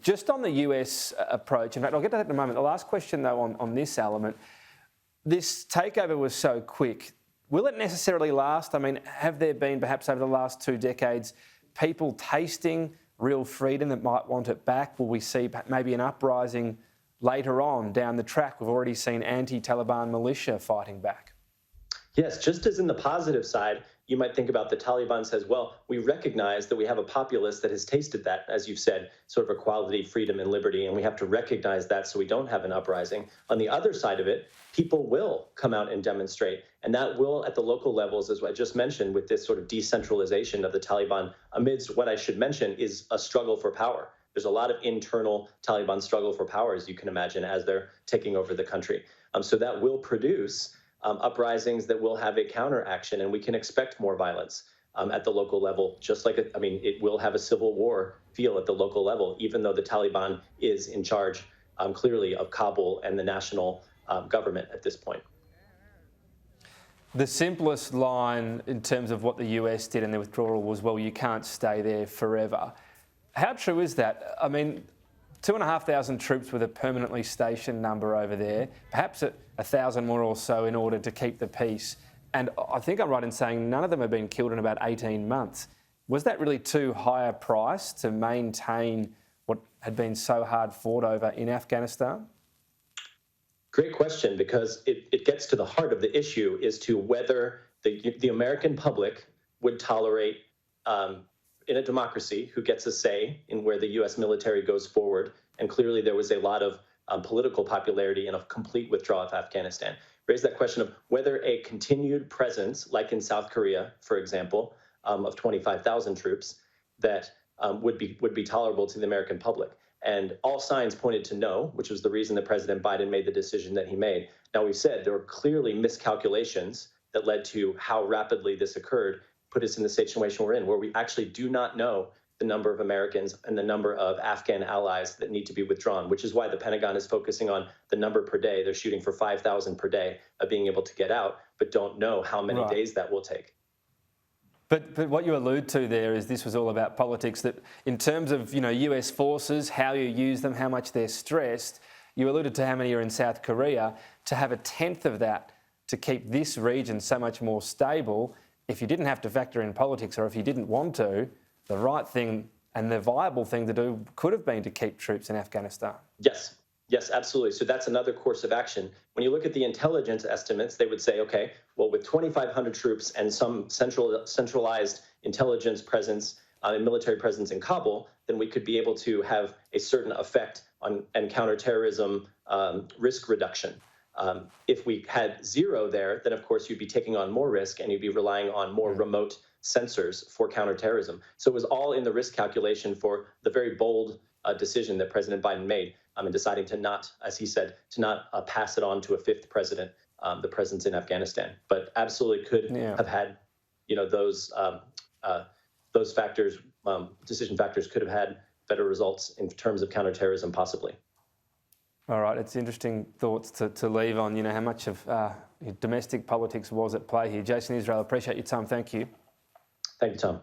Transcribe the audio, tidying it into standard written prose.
Just on the US approach, in fact, I'll get to that in a moment. The last question, though, on this element, this takeover was so quick. Will it necessarily last? I mean, have there been, perhaps over the last 2 decades, people tasting real freedom that might want it back? Will we see maybe an uprising later on down the track? We've already seen anti-Taliban militia fighting back. Yes, just as in the positive side, you might think about the Taliban says, well, we recognize that we have a populace that has tasted that, as you've said, sort of equality, freedom, and liberty, and we have to recognize that so we don't have an uprising. On the other side of it, people will come out and demonstrate, and that will, at the local levels, as I just mentioned, with this sort of decentralization of the Taliban, amidst what I should mention is a struggle for power. There's a lot of internal Taliban struggle for power, as you can imagine, as they're taking over the country. So that will produce uprisings that will have a counteraction, and we can expect more violence at the local level, just like, it will have a civil war feel at the local level, even though the Taliban is in charge clearly of Kabul and the national government at this point. The simplest line in terms of what the US did in their withdrawal was, well, you can't stay there forever. How true is that? I mean, 2,500 troops with a permanently stationed number over there, perhaps 1,000 more or so in order to keep the peace. And I think I'm right in saying none of them have been killed in about 18 months. Was that really too high a price to maintain what had been so hard fought over in Afghanistan? Great question, because it gets to the heart of the issue as to whether the American public would tolerate in a democracy who gets a say in where the U.S. military goes forward. And clearly there was a lot of political popularity and a complete withdrawal of Afghanistan. Raised that question of whether a continued presence, like in South Korea, for example, of 25,000 troops, that would be tolerable to the American public. And all signs pointed to no, which was the reason that President Biden made the decision that he made. Now, we've said there were clearly miscalculations that led to how rapidly this occurred, put us in the situation we're in, where we actually do not know the number of Americans and the number of Afghan allies that need to be withdrawn, which is why the Pentagon is focusing on the number per day. They're shooting for 5,000 per day of being able to get out, but don't know how many days that will take. But what you allude to there is this was all about politics, that in terms of, US forces, how you use them, how much they're stressed, you alluded to how many are in South Korea. To have 1/10 of that to keep this region so much more stable, if you didn't have to factor in politics, or if you didn't want to, the right thing and the viable thing to do could have been to keep troops in Afghanistan. Yes, absolutely. So that's another course of action. When you look at the intelligence estimates, they would say, okay, well, with 2,500 troops and some centralized intelligence presence and military presence in Kabul, then we could be able to have a certain effect on and counterterrorism risk reduction. If we had 0 there, then of course you'd be taking on more risk and you'd be relying on more remote sensors for counterterrorism. So it was all in the risk calculation for the very bold decision that President Biden made in deciding to not, as he said, to not pass it on to a 5th president, the presence in Afghanistan. But absolutely could have had, those factors, decision factors could have had better results in terms of counterterrorism, possibly. All right, it's interesting thoughts to leave on, how much of domestic politics was at play here. Jason Israel, appreciate your time. Thank you. Thank you, Tom.